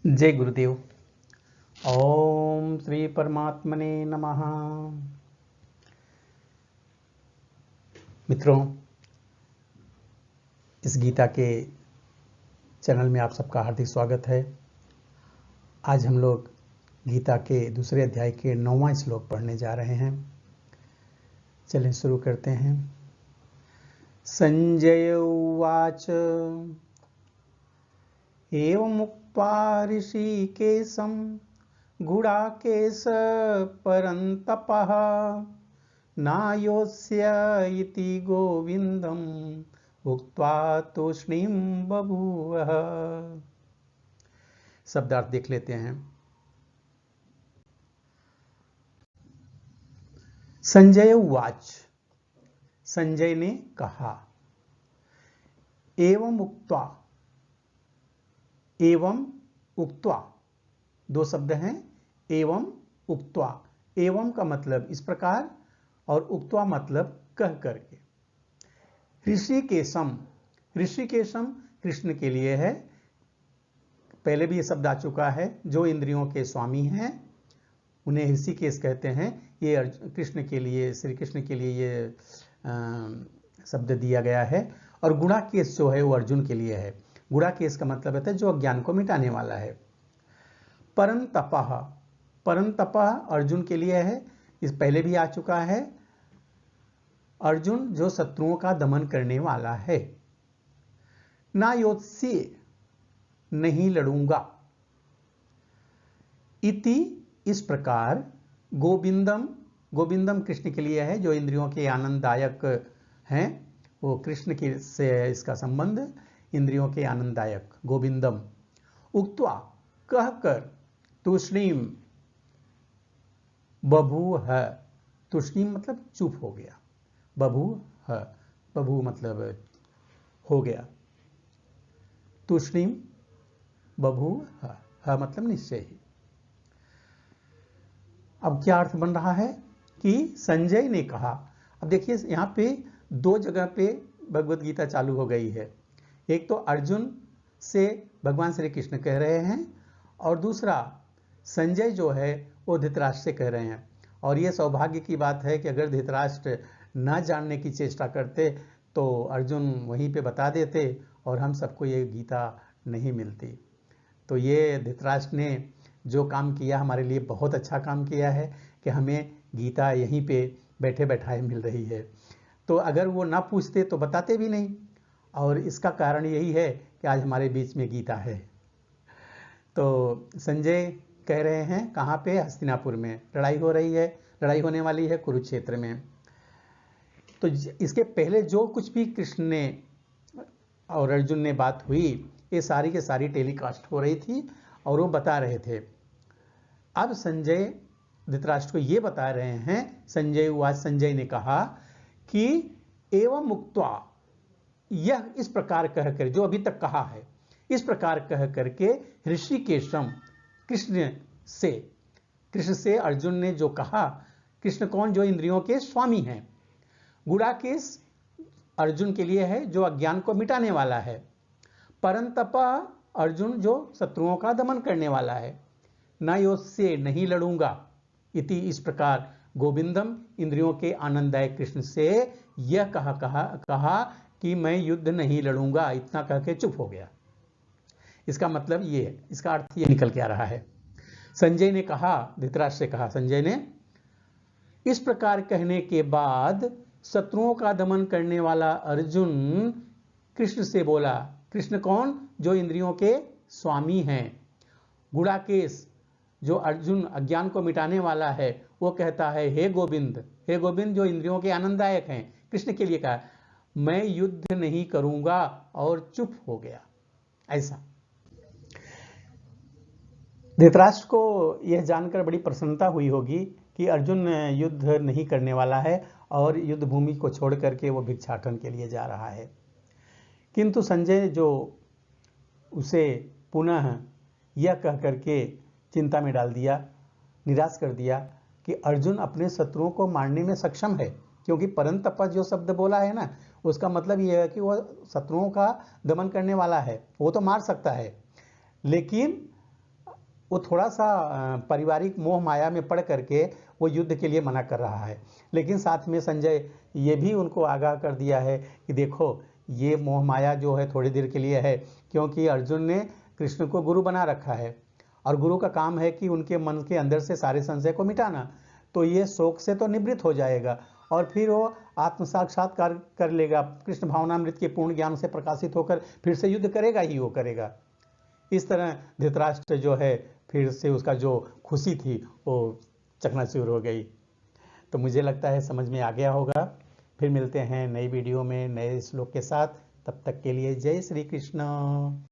जय गुरुदेव। ओम श्री परमात्मने नमः। मित्रों, इस गीता के चैनल में आप सबका हार्दिक स्वागत है। आज हम लोग गीता के दूसरे अध्याय के 9वां श्लोक पढ़ने जा रहे हैं। चलें शुरू करते हैं। संजय उवाच एवमुक्त्वा ऋषिकेशं गुडाकेश परन्तपः नायोस्य इति गोविन्दम् उक्त्वा तूष्णीं बभूवः। शब्दार्थ देख लेते हैं। संजय उवाच, संजय ने कहा। एवं उक्त्वा, एवं उक्त्वा, दो शब्द हैं। एवं उक्त्वा, एवं का मतलब इस प्रकार और उक्त्वा मतलब कह करके। ऋषिकेशम, ऋषिकेशम कृष्ण के लिए है। पहले भी ये शब्द आ चुका है। जो इंद्रियों के स्वामी हैं उन्हें ऋषिकेश कहते हैं। ये कृष्ण के लिए, श्री कृष्ण के लिए ये शब्द दिया गया है। और गुणाकेश जो है वो अर्जुन के लिए है। गुणाकेश का मतलब है जो अज्ञान को मिटाने वाला है। परंतपः, परंतपः अर्जुन के लिए है। इस पहले भी आ चुका है। अर्जुन जो शत्रुओं का दमन करने वाला है। ना योत्स्य, नहीं लड़ूंगा। इति, इस प्रकार। गोविंदम, गोविंदम कृष्ण के लिए है जो इंद्रियों के आनंददायक हैं। वो कृष्ण के से इसका संबंध, इंद्रियों के आनंददायक गोविंदम। उक्त्वा, कहकर। तूष्णीम, बभूव, तूष्णीम मतलब चुप हो गया। बभूव, बभू मतलब हो गया। तूष्णीम बभूव, मतलब निश्चय ही। अब क्या अर्थ बन रहा है कि संजय ने कहा। अब देखिए यहां पे दो जगह पे भगवत गीता चालू हो गई है। एक तो अर्जुन से भगवान श्री कृष्ण कह रहे हैं और दूसरा संजय जो है वो धृतराष्ट्र से कह रहे हैं। और ये सौभाग्य की बात है कि अगर धृतराष्ट्र न जानने की चेष्टा करते तो अर्जुन वहीं पे बता देते और हम सबको ये गीता नहीं मिलती। तो ये धृतराष्ट्र ने जो काम किया हमारे लिए बहुत अच्छा काम किया है कि हमें गीता यहीं पे बैठे बैठाए मिल रही है। तो अगर वो ना पूछते तो बताते भी नहीं। और इसका कारण यही है कि आज हमारे बीच में गीता है। तो संजय कह रहे हैं कहाँ पे? हस्तिनापुर में लड़ाई हो रही है, लड़ाई होने वाली है कुरुक्षेत्र में। तो इसके पहले जो कुछ भी कृष्ण ने और अर्जुन ने बात हुई, ये सारी के सारी टेलीकास्ट हो रही थी और वो बता रहे थे। अब संजय धृतराष्ट्र को ये बता रहे हैं। संजय हुआ, संजय ने कहा कि एवं मुक्त्वा, यह इस प्रकार कह कर, जो अभी तक कहा है इस प्रकार कह करके ऋषिकेशम, कृष्ण से अर्जुन ने जो कहा। कृष्ण कौन? जो इंद्रियों के स्वामी हैं। गुडाकेश अर्जुन के लिए है जो अज्ञान को मिटाने वाला है। परंतपा अर्जुन जो शत्रुओं का दमन करने वाला है। न योत्स्य, नहीं लड़ूंगा। इति, इस प्रकार। गोविंदम, इंद्रियों के आनंददायक कृष्ण से यह कहा कि मैं युद्ध नहीं लड़ूंगा। इतना कह के चुप हो गया। इसका मतलब ये है, इसका अर्थ ये निकल के आ रहा है। संजय ने कहा, धृतराष्ट्र से कहा संजय ने, इस प्रकार कहने के बाद शत्रुओं का दमन करने वाला अर्जुन कृष्ण से बोला। कृष्ण कौन? जो इंद्रियों के स्वामी हैं। गुडाकेश जो अर्जुन अज्ञान को मिटाने वाला है, वो कहता है हे गोविंद, हे गोविंद जो इंद्रियों के आनंददायक हैं। कृष्ण के लिए कहा मैं युद्ध नहीं करूंगा और चुप हो गया। ऐसा धृतराष्ट्र को यह जानकर बड़ी प्रसन्नता हुई होगी कि अर्जुन युद्ध नहीं करने वाला है और युद्ध भूमि को छोड़ करके वो भिक्षाटन के लिए जा रहा है। किंतु संजय जो उसे पुनः यह कह करके चिंता में डाल दिया, निराश कर दिया कि अर्जुन अपने शत्रुओं को मारने में सक्षम है। क्योंकि परंतप जो शब्द बोला है ना, उसका मतलब यह है कि वह शत्रुओं का दमन करने वाला है। वो तो मार सकता है, लेकिन वो थोड़ा सा पारिवारिक मोह माया में पड़ करके वो युद्ध के लिए मना कर रहा है। लेकिन साथ में संजय ये भी उनको आगाह कर दिया है कि देखो ये मोह माया जो है थोड़ी देर के लिए है, क्योंकि अर्जुन ने कृष्ण को गुरु बना रखा है और गुरु का काम है कि उनके मन के अंदर से सारे संशय को मिटाना। तो ये शोक से तो निवृत्त हो जाएगा और फिर वो आत्म साक्षात्कार कर लेगा, कृष्ण भावनामृत के पूर्ण ज्ञान से प्रकाशित होकर फिर से युद्ध करेगा ही वो करेगा। इस तरह धृतराष्ट्र जो है फिर से उसका जो खुशी थी वो चकनाचूर हो गई। तो मुझे लगता है समझ में आ गया होगा। फिर मिलते हैं नई वीडियो में नए श्लोक के साथ। तब तक के लिए जय श्री कृष्ण।